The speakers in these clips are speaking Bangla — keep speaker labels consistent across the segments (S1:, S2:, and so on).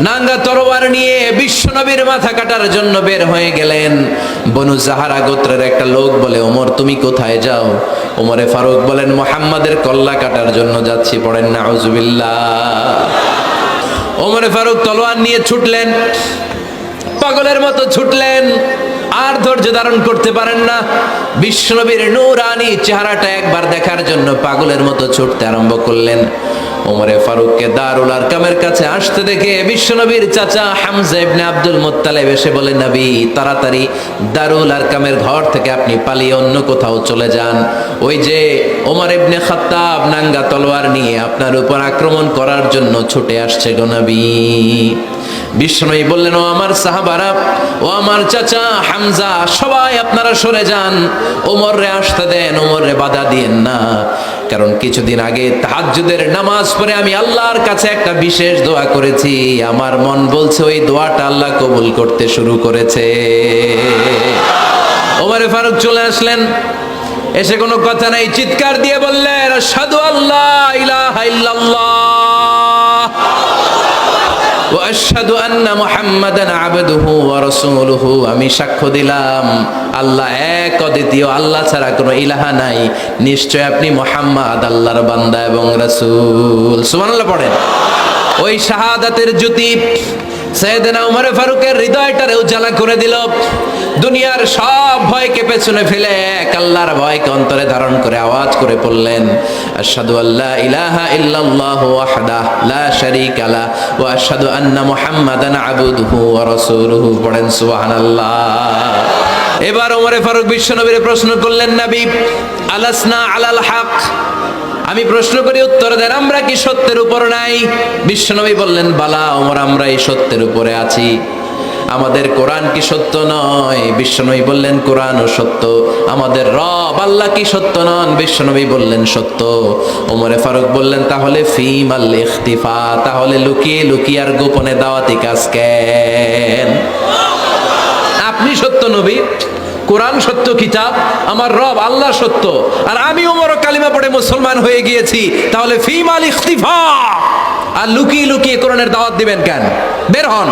S1: নাঙ্গা তরোয়ার নিয়ে বিশ্বনবীর মাথা কাটার জন্য বের হয়ে গেলেন। বনু জাহারা গোত্রের একটা লোক বলে, ওমর তুমি কোথায় যাও? ওমরে ফারুক বলেন, মুহাম্মাদের কল্লা কাটার জন্য যাচ্ছি। পড়েন নাউজুবিল্লাহ। ওমরে ফারুক তলোয়ার নিয়ে ছুটলেন, পাগলের মতো ছুটলেন, আর ধৈর্য ধারণ করতে পারেন না। বিশ্বনবীর নূরানি চেহারাটা একবার দেখার জন্য পাগলের মতো ছুটতে আরম্ভ করলেন। ওমরে ফারুককে দারুল আরকামের কাছে আসতে দেখে বিশ্বনবীর চাচা হামজা ইবনে আব্দুল মুত্তালিব এসে বলে, নবী তাড়াতাড়ি দারুল আরকামের ঘর থেকে আপনি পালিয়ে অন্য কোথাও চলে যান। ওই যে ওমর ইবনে খাত্তাব নাঙ্গা তলোয়ার নিয়ে আপনার উপর আক্রমণ করার জন্য ছুটে আসছে গো নবী। বিশ্বনবী বললেন, ও আমার সাহাবারা, ও আমার চাচা হামজা, সবাই আপনারা সরে যান, ওমরে আসতে দেন, ওমরে বাধা দিয়েন না। কারণ কিছুদিন আগে তাহাজ্জুদের নামাজ পড়ে আমি আল্লাহর কাছে একটা বিশেষ দোয়া করেছি, আমার মন বলছে ওই দোয়াটা আল্লাহ কবুল করতে শুরু করেছে। ওমরে ফারুক চলে আসলেন, এসে কোনো কথা নাই, চিৎকার দিয়ে বললেন, আশহাদু আল্লা ইলাহা ইল্লাল্লাহ ওয়া আশহাদু আন্না মুহাম্মাদান আবদুহু ওয়া রাসূলুহু। আমি সাক্ষ্য দিলাম আল্লাহ এক, অদ্বিতীয়, আল্লাহ ছাড়া কোনো ইলাহা নাই, নিশ্চয় আপনি মুহাম্মদ আল্লাহর বান্দা এবং রাসূল। সুবহানাল্লাহ পড়েন। ওই শাহাদাতের জ্যোতি সাইয়েদনা ওমর ফারুকের হৃদয়টারে উজালা করে দিল। দুনিয়ার সব ভয়কে পেছনে ফেলে এক আল্লাহর ভয়কে অন্তরে ধারণ করে আওয়াজ করে পড়লেন, আশহাদু আল্লা ইলাহা ইল্লাল্লাহু ওয়াহদাহু লা শারীকা লা ওয়া আশহাদু আন্না মুহাম্মাদান আবদুহু ওয়া রাসূলুহু। পড়েন সুবহানাল্লাহ। এবার ওমর ফারুক বিশ্বনবীর প্রশ্ন করলেন, নবী আলাসনা আলাল হক, আমি প্রশ্ন করি উত্তর দেন, আমরা কি সত্যের উপর নাই? বিশ্বনবী বললেন, বালা ওমর, আমরা এই সত্যের উপরে আছি। আমাদের কোরআন কি সত্য নয়? বিশ্বনবী বললেন, কোরআনও সত্য। আমাদের রব আল্লাহ কি সত্য নন? বিশ্বনবী বললেন, সত্য। ওমরে ফারুক বললেন, তাহলে ফিমাল ইখতিফা, তাহলে লুকিয়ে লুকিয়ে আর গোপনে দাওয়াতি কাজ কেন? আপনি সত্য নবী, কোরআন সত্য কিতাব, আমার রব আল্লাহ সত্য, আর আমি ওমর কালিমা পড়ে মুসলমান হয়ে গিয়েছি, তাহলে ফিমাল ইখতিফা, আর লুকিয়ে লুকিয়ে কোরআনের দাওয়াত দিবেন কেন? বের হন,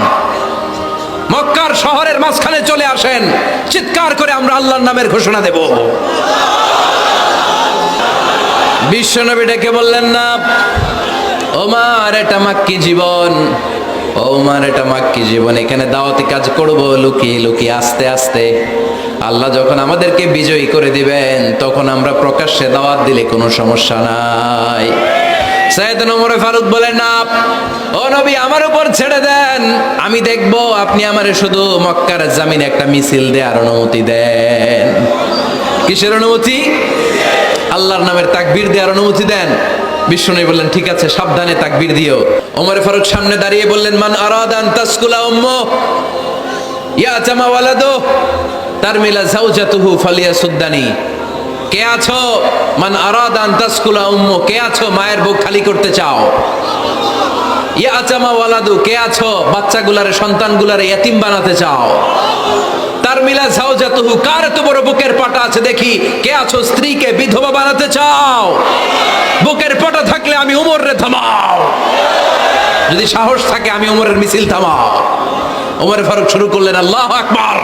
S1: মক্কার শহরের মাঝখানে চলে আসেন, চিৎকার করে আমরা আল্লাহর নামের ঘোষণা দেব। বিশ্বনবী ডেকে বললেন, না ওমর, এটা মাক্কি জীবন, ওমর এটা মাক্কি জীবন, এখানে দাওয়াতি কাজ করব লুকিয়ে লুকিয়ে, আস্তে আস্তে। আল্লাহ যখন আমাদেরকে বিজয়ী করে দিবেন তখন আমরা প্রকাশ্যে দাওয়াত দিলে কোনো সমস্যা নাই। সাইয়েদনা ওমর ফারুক বলেন, না ও নবী, আমার উপর ছেড়ে দেন, আমি দেখব আপনি আমারে শুধু মক্কার জামিনে একটা মিছিল দেওয়ার অনুমতি দেন। কিসের অনুমতি? আল্লাহর নামের তাকবীর দেওয়ার অনুমতি দেন। বিশ্বনবী বললেন, ঠিক আছে, সাবধানে তাকবীর দিও। ওমর ফারুক সামনে দাঁড়িয়ে বললেন, মান আরাদা আন তাসকুলা উম্মু ইয়াতামা ওয়ালাদু তারমিলা যাওজাতুহু ফালিয়াসুদ্দানি। কে আছো? মান আরাদা আন তাসকুলা উম্মু, কে আছো মায়ের বুক খালি করতে চাও? ইয়াতামা ওয়ালাদু, কে আছো বাচ্চাগুলারে, সন্তানগুলারে ইয়াতিম বানাতে চাও? তারমিলা যাওজাতুহু, কার এত বড় বুকের পাটা আছে দেখি, কে আছো স্ত্রীকে বিধবা বানাতে চাও? বুকের পাটা থাকলে আমি ওমরে থামাও, যদি সাহস থাকে আমি ওমরের মিছিল থামাও। ওমর ফারুক শুরু করলেন, আল্লাহু আকবার,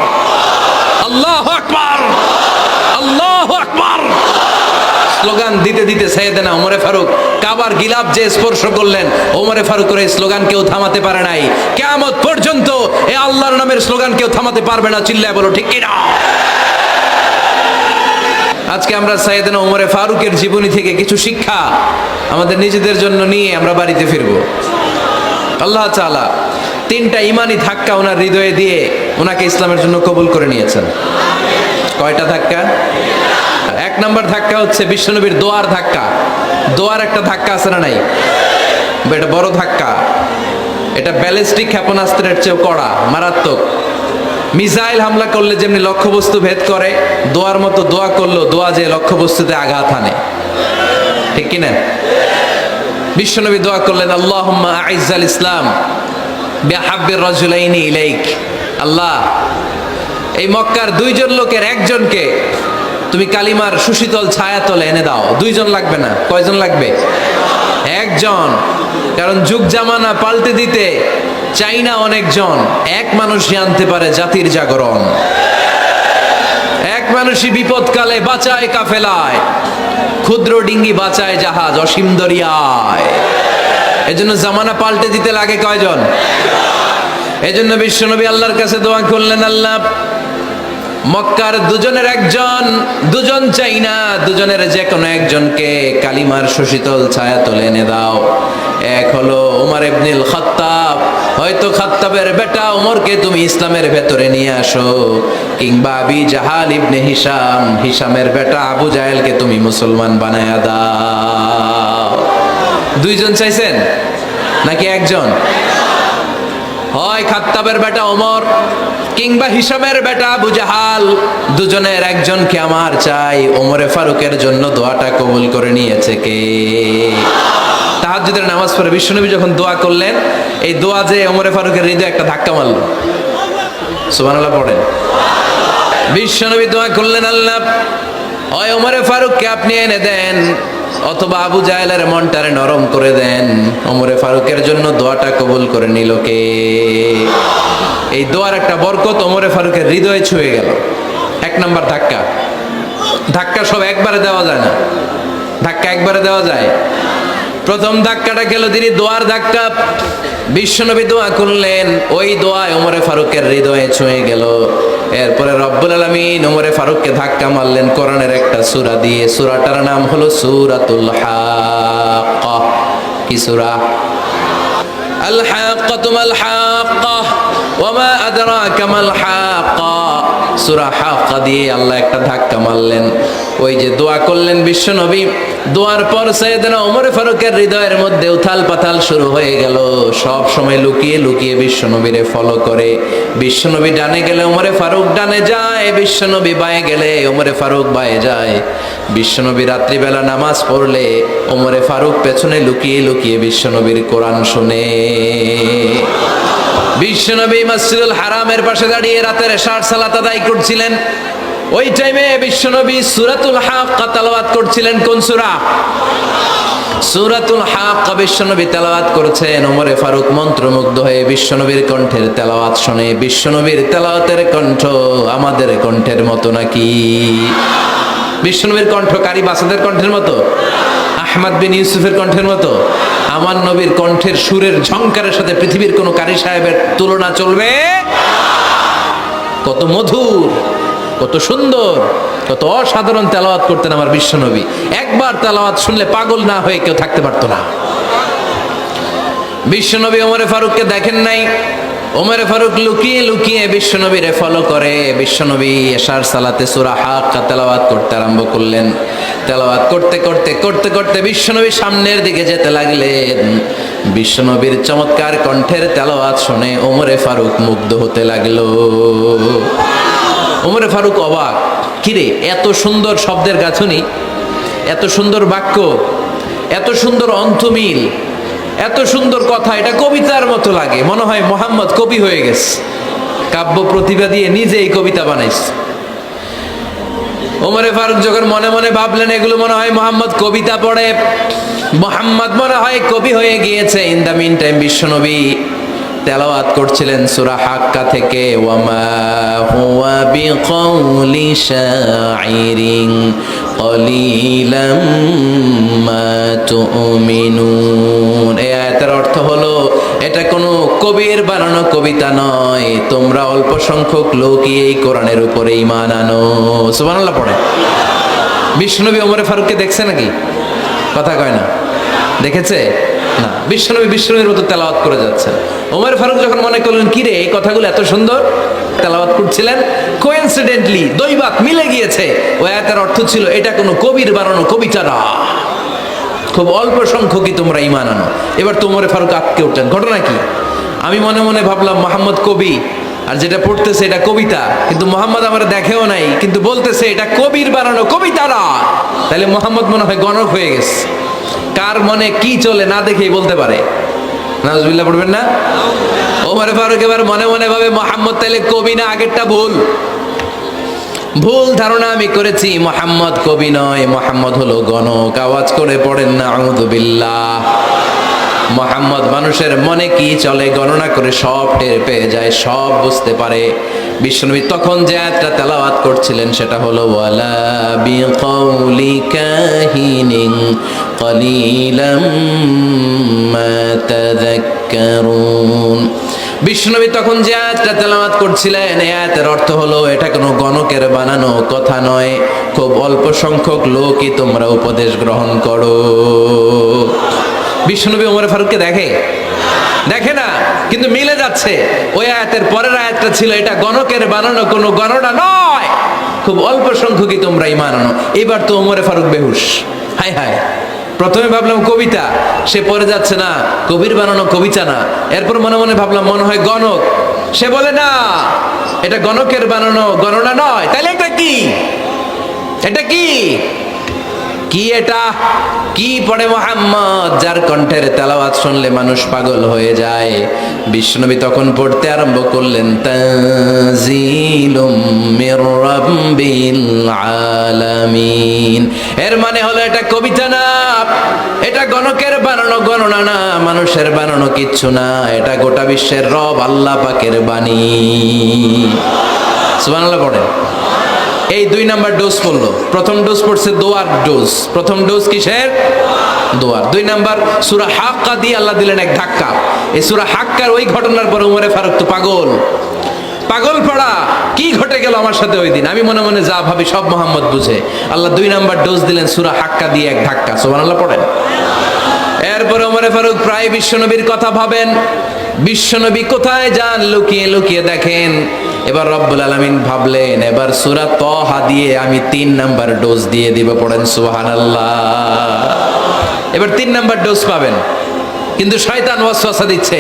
S1: আল্লাহু আকবার, আল্লাহু আকবার। স্লোগান দিতে দিতে সাইয়েদনা ওমর ফারুক কাবার গিলাফ যে স্পর্শ করলেন, ওমর ফারুকের এই স্লোগান কেউ থামাতে পারে নাই। কিয়ামত পর্যন্ত এই আল্লাহর নামের স্লোগান কেউ থামাতে পারবে না। চিল্লায় বলো ঠিক কিনা? আজকে আমরা সাইয়েদনা ওমর ফারুকের জীবনী থেকে কিছু শিক্ষা আমাদের নিজেদের জন্য নিয়ে আমরা বাড়িতে ফিরবো। আল্লাহ তাআলা তিনটা ইমানি ধাক্কা ওনার হৃদয়ে দিয়ে ওনাকে ইসলামের জন্য কবুল করে নিয়েছেন। কয়টা ধাক্কা? এক নাম্বার ধাক্কা হচ্ছে বিশ্বনবীর দোয়ার ধাক্কা। দোয়ার একটা ধাক্কা আছে না নাই? এটা বড় ধাক্কা, এটা ব্যালিস্টিক ক্ষেপণাস্ত্রের চেয়েও কড়া, মারাত্মক। মিসাইল হামলা করলে যেমনি লক্ষ্যবস্তু ভেদ করে, দোয়ার মতো দোয়া করলো, দোয়া যে লক্ষ্যবস্তুতে আঘাত হানে, ঠিক কিনা? বিশ্বনবী দোয়া করলেন, আল্লাহুম্মা আইজ্জাল ইসলাম বিহাব্বির রাজুলাইনি ইলাইক। আল্লাহ, এই মক্কার দুইজন লোকের একজনকে তুমি কালিমার সুশীতল ছায়াতলে এনে দাও। দুইজন লাগবে না, কয়জন লাগবে? একজন। কারণ যুগ জামানা পাল্টে দিতে চাই না অনেকজন, এক মানুষই আনতে পারে জাতির জাগরণ। এক মানুষই বিপদকালে বাঁচায় কাফেলায়, ক্ষুদ্র ডিঙ্গি বাঁচায় জাহাজ অসীম দরিয়ায়। এজন্য জামানা পাল্টে দিতে লাগে কয়জন? এজন্য বিশ্বনবী আল্লাহর কাছে দোয়া করলেন, আল্লাহ মক্কার দুজনের একজন, দুজন চাই না, দুজনের যে কোনো একজনকে কালিমার সুশীতল ছায়া তুলে এনে দাও। এক হলো ওমর ইবনুল খাত্তাব, হয়তো খাত্তাবের বেটা ওমরকে তুমি ইসলামের ভেতরে নিয়ে আসো, কিংবা আবি জাহাল ইবনে হিশাম, হিশামের বেটা আবু জাহেলকে তুমি মুসলমান বানায়া দাও। দুইজন চাইছেন নাকি একজন? হয় খাত্তাবের বেটা ওমর কিংবা হিশামের বেটা আবু জাহাল, দুজনের একজনকে আমার চাই। ওমরে ফারুকের জন্য দোয়াটা কবুল করে নিয়েছে কে? তাহাজ্জুদের নামাজ পড়ে বিশ্বনবী যখন দোয়া করলেন, এই দোয়া যে ওমরে ফারুকের হৃদয়ে একটা ধাক্কা মারল। সুবহানাল্লাহ পড়েন। বিশ্বনবী দোয়া করলেন, আল্লাহ হয় ওমরে ফারুককে আপনি এনে দেন, অথবা আবু জাহেলের মনটারে নরম করে দেন। ওমরে ফারুকের জন্য দোয়াটা কবুল করে নিল কে? এই দোয়ার একটা বরকত ওমরে ফারুকের হৃদয়ে ছুঁয়ে গেল। এক নাম্বার ধাক্কা। ধাক্কা সব একবারে দেওয়া যায় না, ধাক্কা একবারে দেওয়া যায়। প্রথম ধাক্কাটা গেল তিনি দোয়ার ধাক্কা। বিশ্বনবী দোয়া করলেন, ওই দোয়ায় ওমরে ফারুকের হৃদয়ে ছুঁয়ে গেল। এরপরে রব্বুল আলামিন ওমরে ফারুককে ধাক্কা মারলেন কোরআনের একটা সূরা দিয়ে। সূরাটার নাম হলো সূরাতুল হাক্কা। কি সূরা? আল হাক্কাতু মাল হাক্কা ওয়া মা আদরাকা মাল হাক্কা। সূরা হাক্কা দিয়ে আল্লাহ একটা ধাক্কা মারলেন। ওই যে দোয়া করলেন বিশ্বনবী, দোয়ার পর সাইয়েদনা ওমর ফারুকের হৃদয়ের মধ্যে উথাল পাথাল শুরু হয়ে গেল। সব সময় লুকিয়ে লুকিয়ে বিশ্বনবীরে ফলো করে। বিশ্বনবী ডানে গেলে ওমরে ফারুক ডানে যায়, বিশ্বনবী বাঁয়ে গেলে ওমরে ফারুক বাঁয়ে যায়। বিশ্বনবী রাত্রিবেলা নামাজ পড়লে ওমরে ফারুক পেছনে লুকিয়ে লুকিয়ে বিশ্বনবীর কোরআন শুনে। বিশ্বনবী মসজিদুল হারামের পাশে দাঁড়িয়ে রাতের এশার সালাত আদায় করছিলেন। ওই টাইমে বিশ্বনবী সূরাতুল হাক্কা তেলাওয়াত করছিলেন। কোন সূরা? সূরাতুল হাক্কা বিশ্বনবী তেলাওয়াত করেছেন। ওমরে ফারুক মন্ত্রমুগ্ধ হয়ে বিশ্বনবীর কণ্ঠের তেলাওয়াত শুনে। বিশ্বনবীর তেলাওয়াতের কণ্ঠ আমাদের কণ্ঠের মতো নাকি? বিশ্বনবীর কণ্ঠ কারি বাসাদের কণ্ঠের মতো? আহমদ বিন ইউসুফের কণ্ঠের মতো? আমার নবীর কণ্ঠের সুরের ঝংকারের সাথে পৃথিবীর কোন কারি সাহেবের তুলনা চলবে? কত মধুর, কত সুন্দর, কত অসাধারণ তেলাওয়াত করতেন আমার বিশ্বনবী। একবার তেলাওয়াত শুনলে পাগল না হয়ে কেউ থাকতে পারতো না। বিশ্বনবী ওমরে ফারুককে দেখেন নাই। ওমরে ফারুক লুকিয়ে লুকিয়ে বিশ্বনবীরে ফলো করে। বিশ্বনবী এশার সালাতে সূরা হাক্কা তেলাওয়াত করতে আরম্ভ করলেন। তেলাওয়াত করতে করতে করতে করতে বিশ্বনবী সামনের দিকে যেতে লাগলেন। বিশ্বনবীর চমৎকার কণ্ঠের তেলাওয়াত শুনে ওমরে ফারুক মুগ্ধ হতে লাগলো। ওমরে ফারুক অবাক, কিরে এত সুন্দর শব্দের গাঁথনি, এত সুন্দর বাক্য, এত সুন্দর অন্তমিল, এত সুন্দর কথা, এটা কবিতার মতো লাগে। মনে হয় মোহাম্মদ কবি হয়ে গেছে, কাব্য প্রতিভা দিয়ে নিজেই কবিতা বানাইছে। ওমরে ফারুক যখন মনে মনে ভাবলেন এগুলো মনে হয় মোহাম্মদ কবিতা পড়ে, মোহাম্মদ মনে হয় কবি হয়ে গিয়েছে। ইন দ্য মিন টাইম বিশ্বনবী তেলাওয়াত করছিলেন সূরা হাক্কা থেকে, ওয়ামা হুয়া বিকাউলি শাইরিন কলিলাম মা তুমিনুন। এই আয়াতের অর্থ হলো এটা কোনো কবির বানানো কবিতা নয়, তোমরা অল্প সংখ্যক লোকই এই কোরআনের উপরে ঈমান আনো। সুবহানাল্লাহ পড়ে। বিশ্বনবী ওমরে ফারুককে দেখছে নাকি? কথা কয় না, দেখেছে না? বিশ্বনবীর মতো তেলাওয়াত করে যাচ্ছেন। ওমর ফারুক যখন মনে করলেন কিরে এই কথাগুলো এত সুন্দর, তেলাওয়াত করছিলেন, কোইন্সিডেন্টলি দৈবাত মিলে গিয়েছে। ওই আয়াতের অর্থ ছিল এটা কোনো কবির বানানো কবিতা না, খুব অল্প সংখ্যকই তোমরা ঈমান আনো। এবার তো ওমর ফারুক আটকে উঠলেন, ঘটনা কি? আমি মনে মনে ভাবলাম মোহাম্মদ কবি, আর যেটা পড়তেছে এটা কবিতা, কিন্তু মোহাম্মদ আমরা দেখেও নাই, কিন্তু বলতেছে এটা কবির বানানো কবিতা না। তাহলে মোহাম্মদ মনে হয় গণক হয়ে গেছে। কার মনে কি চলে না দেখেই বলতে পারে। নাউজুবিল্লাহ পড়বেন না? ওমর ফারুক এবার মনে মনে ভাবে মোহাম্মদ তাহলে কবি না, আগেরটা ভুল ধারণা আমি করেছি। মোহাম্মদ কবি নয়, মোহাম্মদ হলো গণক। আওয়াজ করে পড়েন না আউযু বিল্লাহ। মুহাম্মদ মানুষের মনে কি চলে গণনা করে সব টের পেয়ে যায়, সব বুঝতে পারে। বিশ্বনবী তখন যে আয়াতটা তেলাওয়াত করছিলেন সেটা হলো ওয়ালা বিকাউলি কাহিনিন কলিলাম মা তাযাক্কারুন। বিশ্বনবী তখন যে আয়াতটা তেলাওয়াত করছিলেন এই আয়াতের অর্থ হলো এটা কোনো গণকের বানানো কথা নয়, খুব অল্প সংখ্যক লোকই তোমরা উপদেশ গ্রহণ করো। বিশ্বনবী ওমর ফারুককে দেখে না, কিন্তু মিলে যাচ্ছে। ওই আয়াতের পরের আয়াতটা ছিল এটা গণকের বানানো কোনো গণনা নয়, খুব অল্প সংখ্যকই তোমরা ঈমান আনো। এবার তো ওমর ফারুক বেহুশ। হায় হায়, প্রথমে ভাবলাম কবিতা, সে পড়ে যাচ্ছে না কবির বানানো কবিতা না। এরপর মনে মনে ভাবলাম মনে হয় গণক, সে বলে না এটা গণকের বানানো গণনা নয়। তাহলে এটা কি? এটা কি কি এটা কি পড়ে মুহাম্মদ, যার কণ্ঠের তেলাওয়াত শুনলে মানুষ পাগল হয়ে যায়। বিশ্বনবী তখন পড়তে আরম্ভ করলেন তানজিলুম মির রাব্বিল আলামিন। এর মানে হলো এটা কবিতা না, এটা গণকের বানানো গণনা না, মানুষের বানানো কিচ্ছু না, এটা গোটা বিশ্বের রব আল্লাহ পাকের বাণী। সুবহানাল্লাহ পড়েন। এই 2 নাম্বার ডোজ পড়লো। প্রথম ডোজ পড়ছে দোয়ার ডোজ। প্রথম ডোজ কিসের? দোয়ার। 2 নাম্বার সূরা হাক্কা দিয়ে আল্লাহ দিলেন এক ধাক্কা। এই সূরা হাক্কার ওই ঘটনার পর ওমরে ফারুক তো পাগল পড়া, কি ঘটে গেল আমার সাথে ওই দিন। আমি মনে মনে যা ভাবি সব মোহাম্মদ বুঝে। আল্লাহ 2 নাম্বার ডোজ দিলেন সূরা হাক্কা দিয়ে এক ধাক্কা। সুবহানাল্লাহ পড়েন। এরপরে ওমরে ফারুক প্রায় বিশ্বনবীর কথা ভাবেন, বিশ্বনবী কোথায় যান লুকিয়ে লুকিয়ে দেখেন। এবার রব্বুল আলামিন ভাবলেন এবার সূরা তাহা দিয়ে আমি 3 নাম্বার ডোজ দিয়ে দিব। পড়েন সুবহানাল্লাহ। এবার 3 নাম্বার ডোজ পাবেন, কিন্তু শয়তান ওয়াসওয়াসা দিচ্ছে,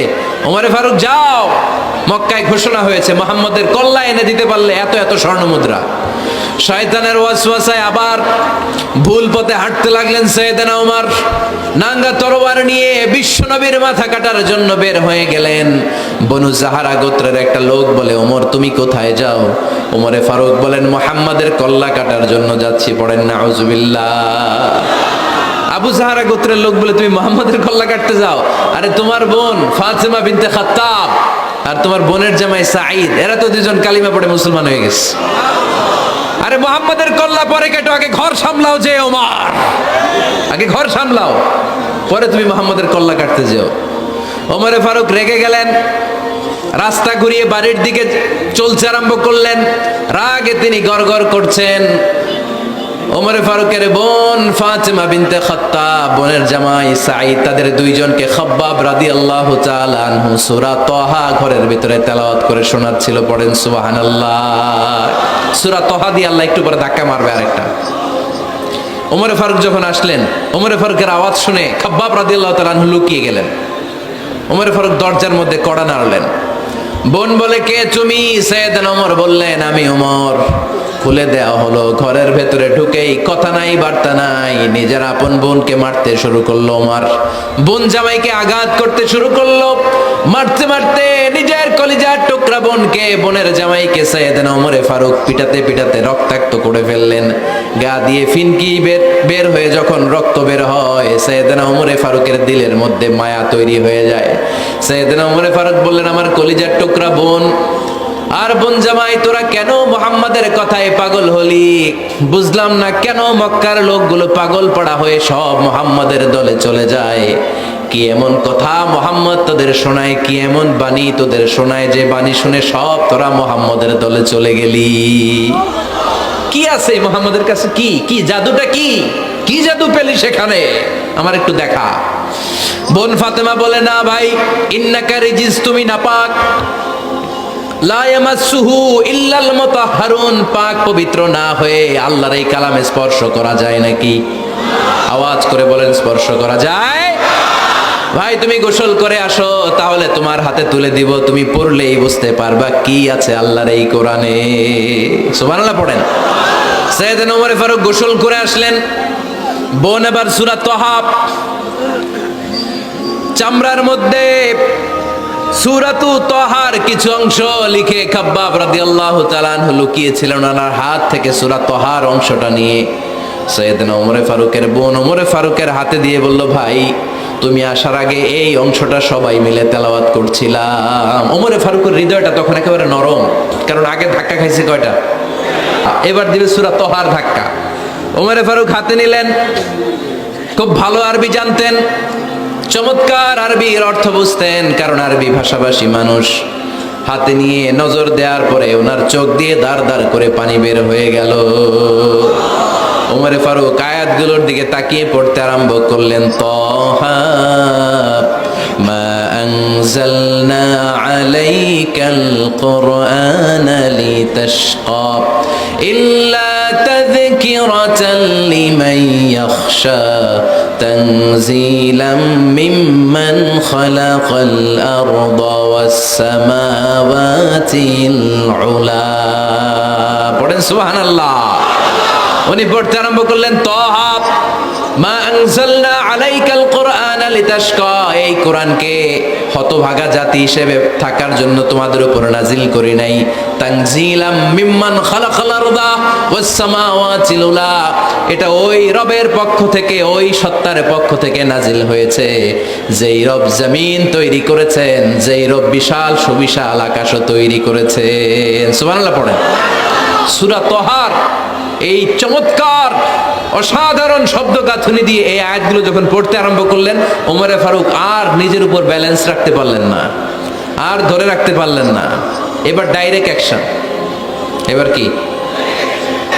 S1: ওমরে ফারুক যাও, মক্কায় ঘোষণা হয়েছে মুহাম্মদের কল্লা এনে দিতে পারলে এত এত স্বর্ণ মুদ্রা। শয়তানের ওয়াসওয়াসায় আবার ভুল পথে হাঁটতে লাগলেন সাইয়েদনা ওমর। নাঙ্গা তরবার নিয়ে বিশ্বনবীর মাথা কাটার জন্য বের হয়ে গেলেন। বনু জাহারা গোত্রের একটা লোক বলে ওমর তুমি কোথায় যাও? ওমরে ফারুক বলেন মুহাম্মাদের কল্লা কাটার জন্য যাচ্ছি। পড়েন নাউজুবিল্লাহ। আবু জাহারা গোত্রের লোক বলে তুমি মুহাম্মাদের কল্লা কাটতে যাও? আরে তোমার বোন ফাতেমা বিনতে খাত্তাব আর তোমার বোনের জামাই সাঈদ, এরা তো দুজন কালিমা পড়ে মুসলমান হয়ে গেছে। আরে মুহাম্মাদের কল্লা পরে কেটো, আগে ঘর সামলাও। যে ওমর আগে ঘর সামলাও, পরে তুমি মুহাম্মাদের কল্লা কাটতে যেও। ওমরে ফারুক রেগে গেলেন, রাস্তা ঘুরিয়ে বাড়ির দিকে চলতে আরম্ভ করলেন। রাগে তিনি গড়গড় করছেন। ওমরে ফারুকের বোন ফাতেমা বিনতে খাত্তাব, বোনের জামাই সাঈদ, তাদের 2 জনকে খাব্বাব রাদিয়াল্লাহু তাআলা আনহু সূরা তাহা ঘরের ভিতরে তেলাওয়াত করে শোনাচ্ছিল। পড়েন সুবহানাল্লাহ। সূরা তাহা দিয়ে আল্লাহ একটু পরে ধাক্কা মারবে আরেকটা। ওমরে ফারুক যখন আসলেন, ওমরে ফারুকের আওয়াজ শুনে খাব্বাব রাদিয়াল্লাহু তাআলা আনহু লুকিয়ে গেলেন। ওমরে ফারুক দরজার মধ্যে কড়া নাড়লেন। বোন বলে কে তুমি? সাইয়েদনা ওমর বললেন আমি ওমর। খুলে দেওয়া হলো। ঘরের ভেতরে ঢুকেই কথা নাই বার্তা নাই, নিজের আপন বোনকে মারতে শুরু করলো ওমর। বোন জামাইকে আঘাত করতে শুরু করলো। মারতে মারতে নিজের কলিজার টুকরা বোনকে, বোনের জামাইকে সাইয়েদনা ওমরে ফারুক পিটাতে পিটাতে রক্তাক্ত করে ফেললেন। গা দিয়ে ফিনকি বের হয়ে যখন রক্ত বের হয়, সাইয়েদনা ওমরে ফারুকের দিলের মধ্যে মায়া তৈরি হয়ে যায়। সাইয়েদনা ওমরে ফারুক বললেন আমার কলিজার টুকরা বোন আর বোন জামাই, তোরা কেন মুহাম্মাদের কথায় পাগল হলি? বুঝলাম না কেন মক্কার লোকগুলো পাগল পড়া হয়ে সব মুহাম্মাদের দলে চলে যায়। কি এমন কথা মুহাম্মদ তোদের শোনায়, কি এমন বাণী তোদের শোনায় যে বাণী শুনে সব তোরা মুহাম্মাদের দলে চলে গেলি? কি আছে মুহাম্মাদের কাছে? কি কি জাদুটা? কি জাদু পেলি সেখানে? আমার একটু দেখা। বোন ফাতেমা বলে না ভাই, ইন্নাকা রিজিস, তুমি নাপাক। লা ইয়ামাসসুহু ইল্লাল মুতাহহারুন, পাক পবিত্র না হয়ে আল্লাহর এই কালামে স্পর্শ করা যায় নাকি? আওয়াজ করে বলেন স্পর্শ করা যায়? ভাই তুমি গোসল করে আসো, তাহলে তোমার হাতে তুলে দিব, তুমি পড়লেই বুঝতে পারবা কি আছে আল্লাহর এই কোরআনে। সুবহানাল্লাহ পড়েন। সাইয়েদনা ওমর ফারুক গোসল করে আসলেন। বোন এবার সূরা তাহা চামড়ার মধ্যে সূরাতু তাহার কিছু অংশ লিখে খাব্বাব রাদিয়াল্লাহু তাআলা আনহু লুকিয়েছিলেন। ওনার হাত থেকে সূরা তাহার অংশটা নিয়ে সাইয়েদনা ওমরে ফারুকের বোন ওমরে ফারুকের হাতে দিয়ে বলল ভাই তুমি আসার আগে এই অংশটা সবাই মিলে তেলাওয়াত করছিলাম। ওমরে ফারুকের হৃদয়টা তখন একেবারে নরম, কারণ আগে ধাক্কা খাইছে কয়টা, এবার দিবে সূরা তহার ধাক্কা। ওমরে ফারুক হাতে নিলেন, খুব ভালো আরবি জানতেন, চমৎকার আরবির অর্থ বুঝতেন, কারণ আরবি ভাষাভাষী মানুষ। হাতে নিয়ে নজর দেওয়ার পরে ওনার চোখ দিয়ে দাঁড় দাঁড় করে পানি বের হয়ে গেল। ওমরে ফারুক আয়াতগুলোর দিকে তাকিয়ে পড়তে আরম্ভ করলেন, তহা মা আনজালনা আলাইকাল কুরআনা লিতাশকা ইল্লা তাযকিরাতাল লিমান ইয়াখশা তানজিলাম মিম্মান খালাকাল আরদা ওয়াস সামাওয়াতিল উলা। পড়েন সুবহানাল্লাহ। উনি পড়তে আরম্ভ করলেন, তহা মা আনজালনা আলাইকাল কুরআনা লিতাশকা, এই কোরআনকে হতভাগা জাতি হিসেবে থাকার জন্য তোমাদের উপর নাজিল করি নাই। তানজিলাম মিম্মান খালাকাল আরদা ওয়াস সামাওয়াতিল উলা, এটা ওই রবের পক্ষ থেকে, ওই সত্তার পক্ষ থেকে নাজিল হয়েছে যেই রব জমিন তৈরি করেছেন, যেই রব বিশাল সুবিশাল আকাশও তৈরি করেছেন। সুবহানাল্লাহ পড়েন। সূরা তহার এই চমৎকার অসাধারণ শব্দ গাঁথুনি দিয়ে এই আয়াতগুলো যখন পড়তে আরম্ভ করলেন, ওমরে ফারুক আর নিজের উপর ব্যালেন্স রাখতে পারলেন না, আর ধরে রাখতে পারলেন না। এবার ডাইরেক্ট অ্যাকশন। এবার কি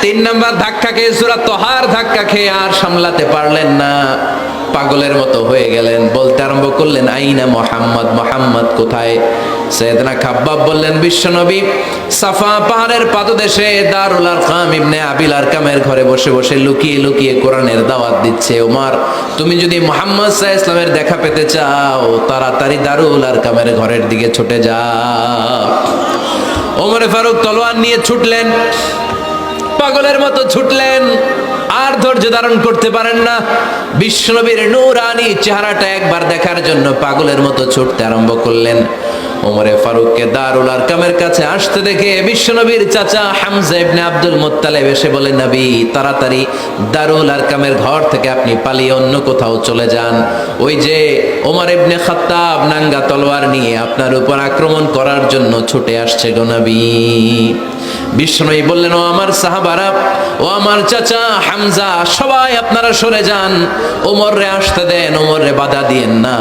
S1: 3 নাম্বার ধাক্কা খেয়ে, সূরা তহার ধাক্কা খেয়ে আর সামলাতে পারলেন না, পাগলের মতো হয়ে গেলেন। বলতে আরম্ভ করলেন, আইনা মুহাম্মদ, মুহাম্মদ কোথায়? সাইয়েদনা খাব্বাব বললেন, বিশ্বনবী সাফা পাহাড়ের পাদদেশে দারুল আরকাম ইবনে আবিল আরকামের ঘরে বসে বসে লুকিয়ে লুকিয়ে কোরআনের দাওয়াত দিচ্ছে। ওমর, তুমি যদি মুহাম্মদ সাল্লাল্লাহু আলাইহি ওয়াসাল্লামের দেখা পেতে চাও, তাড়াতাড়ি দারুল আরকামের ঘরের দিকে ছুটে যাও। ওমরে ফারুক তলোয়ার নিয়ে ছুটলেন, পাগলের মতো ছুটলেন, আর ধৈর্য ধারণ করতে পারেন না। বিশ্বনবীর নূরানি চেহারাটা একবার দেখার জন্য পাগলের মতো ছুটতে আরম্ভ করলেন। ওমরে ফারুককে দারুল আরকামের কাছে আসতে দেখে বিশ্বনবীর চাচা হামজা ইবনে আব্দুল মুত্তালিব এসে বলে, নবী তাড়াতাড়ি দারুল আরকামের ঘর থেকে আপনি পালিয়ে অন্য কোথাও চলে যান, ওই যে ওমর ইবনে খাত্তাব নাঙ্গা তলোয়ার নিয়ে আপনার উপর আক্রমণ করার জন্য ছুটে আসছে গো নবী। বিশ্বনবী বললেন, ও আমার সাহাবারা, ও আমার চাচা হামজা, সবাই আপনারা সরে যান, ওমররে আসতে দেন, ওমররে বাধা দিয়েন না।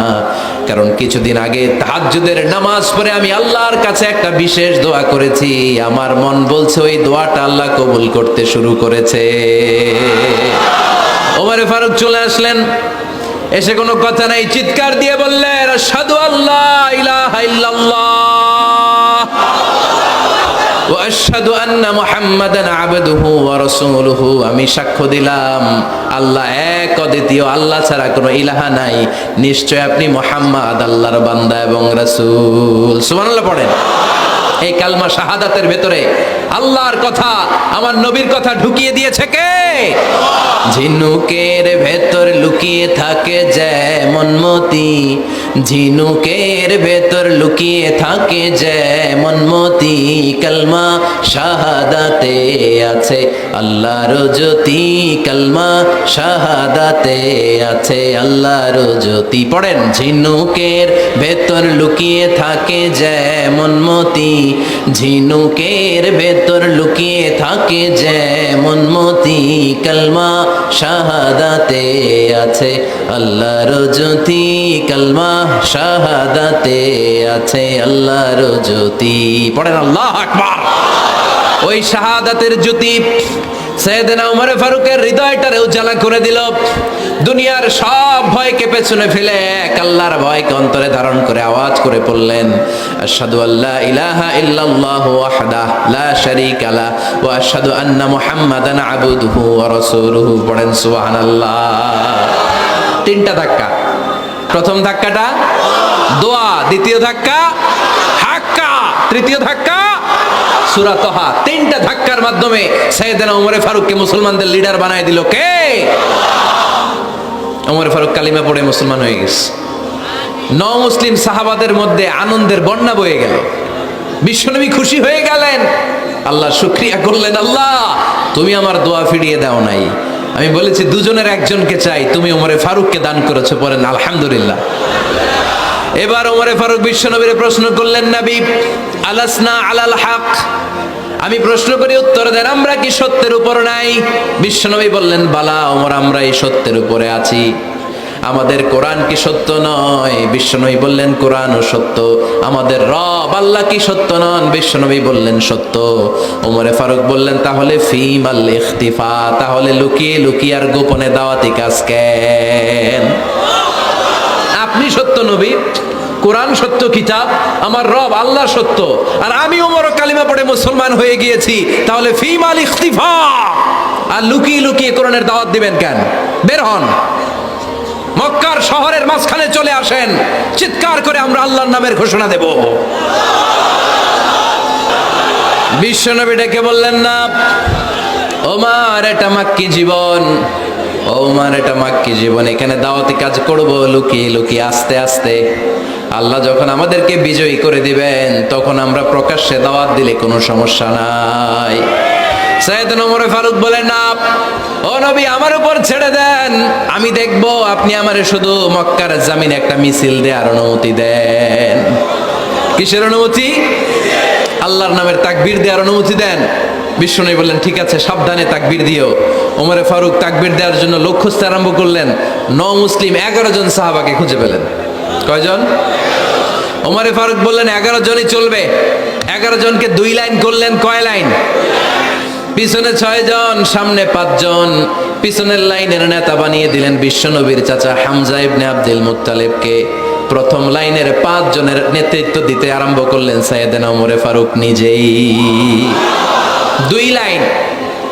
S1: কারণ কিছুদিন আগে তাহাজ্জুদের নামাজ পড়ে আমি আল্লাহর কাছে একটা বিশেষ দোয়া করেছি, আমার মন বলছে ওই দোয়াটা আল্লাহ কবুল করতে শুরু করেছে। ওমরে ফারুক চলে আসলেন, এসে কোনো কথা নাই, চিৎকার দিয়ে বললেন, আশহাদু আল্লা ইলাহা ইল্লাল্লাহ ওয়া আশহাদু আন্না মুহাম্মাদান আবদুহু ওয়া রাসূলুহু, আমি সাক্ষ্য দিলাম আল্লাহ এক, অদ্বিতীয়, আল্লাহ ছাড়া কোনো ইলাহা নাই, নিশ্চয় আপনি মুহাম্মদ আল্লাহর বান্দা এবং রাসূল। সুবহানাল্লাহ পড়েন। এই কালমা শাহাদাতের ভেতরে আল্লাহর কথা, আমার নবীর কথা ঢুকিয়ে দিয়েছে কে? ঝিনুকের ভেতর লুকিয়ে থাকে যেমন মতি, ঝিনুকের ভেতর লুকিয়ে থাকে যেমন মতি, কালমা শাহাদাতে আছে আল্লাহর জ্যোতি, কালমা শাহাদাতে আছে আল্লাহর জ্যোতি। পড়েন, ঝিনুকের ভেতর লুকিয়ে থাকে যেমন মতি, ঝিনুকের ভেতর লুকিয়ে থাকে যেমন মতি, কালমা শাহাদাতে আছে আল্লাহর জ্যোতি, কালমা শাহাদাতে আছে আল্লাহর জ্যোতি। পড়েন আল্লাহু আকবার। ওই শাহাদাতের জ্যোতি সাইয়েদনা ওমর ফারুকের হৃদয়টারে উজালা করে দিল। দুনিয়ার সব ভয়কে পেছনে ফেলে এক আল্লাহর ভয়কে অন্তরে ধারণ করে আওয়াজ করে পড়লেন, আশহাদু আল্লা ইলাহা ইল্লাল্লাহু ওয়াহদাহু লা শারীকা লাহু ওয়া আশহাদু আন্না মুহাম্মাদান আবদুহু ওয়া রাসূলুহু। পড়েন সুবহানাল্লাহ। 3টা ধাক্কা। প্রথম ধাক্কাটা দোয়া, দ্বিতীয় ধাক্কা হাক্কা, তৃতীয় ধাক্কা সূরা তাহা। 3টা ধাক্কার মাধ্যমে সাইয়েদনা ওমর ফারুককে মুসলমানদের লিডার বানায় দিল কে? ওমর ফারুক কালিমা পড়ে মুসলমান হয়ে গেছে। মুসলিম সাহাবাদের মধ্যে আনন্দের বন্যা বয়ে গেল। বিশ্বনবী খুশি হয়ে গেলেন, আল্লাহ শুকরিয়া করলেন, আল্লাহ তুমি আমার দোয়া ফিরিয়ে দাও নাই, আমি বলেছি দুজনের একজনকে চাই, তুমি ওমরে ফারুককে দান করেছো, পড়েন আলহামদুলিল্লাহ। এবার ওমরে ফারুক বিশ্বনবীর প্রশ্ন করলেন, নবী আলাসনা আলাল হক, আমি প্রশ্ন করি উত্তর দেন, আমরা কি সত্যের উপর নাই? বিশ্বনবী বললেন, বালা ওমর, আমরা এই সত্যের উপরে আছি। আমাদের কোরআন কি সত্য নয়? বিশ্বনবী বললেন, কোরআনও সত্য। আমাদের রব আল্লাহ কি সত্য নন? বিশ্বনবী বললেন, সত্য। ওমরে ফারুক বললেন, তাহলে ফিমাল ইখতিফা, তাহলে লুকিয়ে লুকিয়ে আর গোপনে দাওয়াতি কাজ কেন? আপনি সত্য নবী, কোরআন সত্য কিতাব, আমার রব আল্লাহ সত্য, আর আমি ওমর কালিমা পড়ে মুসলমান হয়ে গিয়েছি, তাহলে ফিমাল ইখতিফা, আর লুকিয়ে লুকিয়ে কোরআনের দাওয়াত দিবেন কেন? বের হন, মক্কার শহরের মাঝখানে চলে আসেন, চিৎকার করে আমরা আল্লাহর নামের ঘোষণা দেব। বিশ্বনবী ডেকে বললেন, না ওমর, এটা মাক্কি জীবন, ওমর এটা মাক্কি জীবন, এখানে দাওয়াতি কাজ করব লুকিয়ে লুকিয়ে, আস্তে আস্তে। আল্লাহ যখন আমাদেরকে বিজয়ী করে দিবেন, তখন আমরা প্রকাশ্যে দাওয়াত দিলে কোনো সমস্যা নাই। সাইয়েদনা ওমর ফারুক বলেন, না ও নবী, আমার উপর ছেড়ে দেন, আমি দেখব, আপনি আমারে শুধু মক্কার জামিনে একটা মিছিল দেওয়ার অনুমতি দেন। কিসের অনুমতি? আল্লাহর নামের তাকবীর দেওয়ার অনুমতি দেন। বিশ্বনবী বললেন, ঠিক আছে, সাবধানে তাকবীর দিও। ওমরে ফারুক তাকবীর দেওয়ার জন্য লোক খুঁজতে আরম্ভ করলেন। মুসলিম 11 জন সাহাবাকে খুঁজে পেলেন। কয়জন? ওমরে ফারুক বললেন, 11 জনই চলবে। 11 জনকে 2 লাইন করলেন। কয় লাইন? পিছনে 6 জন, সামনে 5 জন। পিছনের লাইনের নেতা বানিয়ে দিলেন বিশ্বনবীর চাচা হামজা ইবনে আব্দুল মুত্তালিবকে। প্রথম লাইনের 5 জনের নেতৃত্ব দিতে আরম্ভ করলেন সাইয়েদনা ওমরে ফারুক নিজেই। 2 লাইন,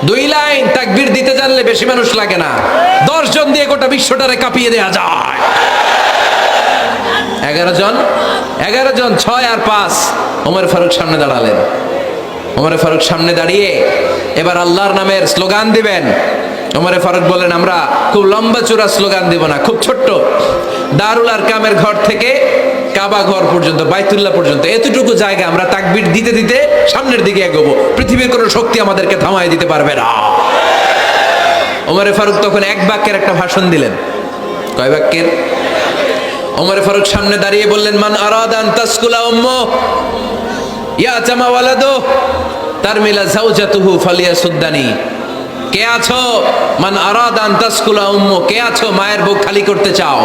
S1: 2 লাইন তাকবীর দিতে জানলে বেশি মানুষ লাগে না, 10 জন দিয়ে গোটা বিশ্বটারে কাঁপিয়ে দেয়া যায়। 11 জন, 6 আর 5। ওমর ফারুক সামনে দাঁড়ালেন। ওমর ফারুক সামনে দাঁড়িয়ে এবার আল্লাহর নামের স্লোগান দিবেন। ওমর ফারুক বলেন, আমরা খুব লম্বা চূড়া স্লোগান দিব না, খুব ছোট্ট, দারুল আরকামের ঘর থেকে কাবা ঘর পর্যন্ত, বাইতুল্লাহ পর্যন্ত, এতটুকু জায়গা আমরা তাকবীর দিতে দিতে সামনের দিকে এগোবো, পৃথিবীর কোনো শক্তি আমাদেরকে থামায় দিতে পারবে না। ওমর ফারুক তখন 1 বাক্যের একটা ভাষণ দিলেন। কয় বাক্যের? ওমর ফারুক সামনে দাঁড়িয়ে বললেন, মান আরাদা আন তাসকুলা উম্মু ইয়াতামা ওয়ালাদু তারমিলা যাওজাতুহু ফালিয়াসুদ্দানি। কে আছো? মান আরাদা আন তাসকুলা উম্মু, কে আছো মায়ের বুক খালি করতে চাও?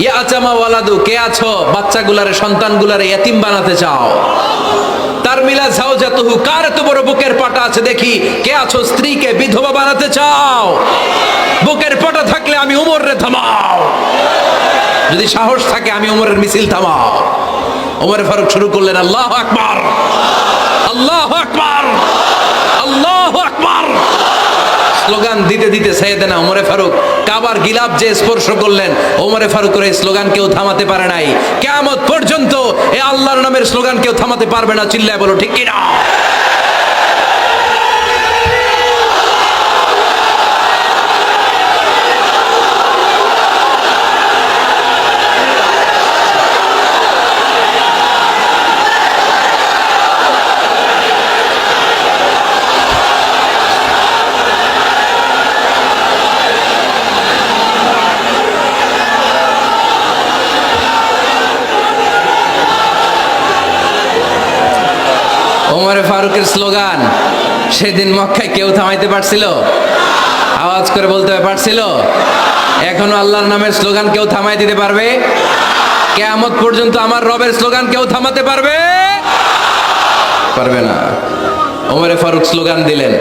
S1: ইয়াতামা ওয়ালাদু, কে আছো বাচ্চাগুলারে, সন্তানগুলারে ইতিম বানাতে চাও? তারমিলা যাওজাতুহু, কার এত বড় বুকের পাটা আছে দেখি, কে আছো স্ত্রীকে বিধবা বানাতে চাও? বুকের পাটা থাকলে আমি ওমরে থামাও, যদি সাহস থাকে আমি ওমরের মিছিল থামাও। ওমর ফারুক শুরু করলেন, আল্লাহু আকবার, আল্লাহু আকবার, আল্লাহু আকবার। স্লোগান দিতে দিতে সাইয়েদনা ওমর ফারুক কাবার গিলাফ যে স্পর্শ করলেন, ওমর ফারুকের এই স্লোগান কেউ থামাতে পারে নাই। কিয়ামত পর্যন্ত এই আল্লাহর নামের স্লোগান কেউ থামাতে পারবে না। চিল্লায় বলো ঠিক কিনা? ওমর ফারুকের স্লোগান সেদিন মক্কায় কেউ থামাইতে পারছিল? আওয়াজ করে বলতে পারছিল? এখনো আল্লাহর নামের স্লোগান কেউ থামাই দিতে পারবে? কিয়ামত পর্যন্ত আমার রবের স্লোগান কেউ থামাতে পারবে? পারবে না। ওমর ফারুক স্লোগান দিলেন।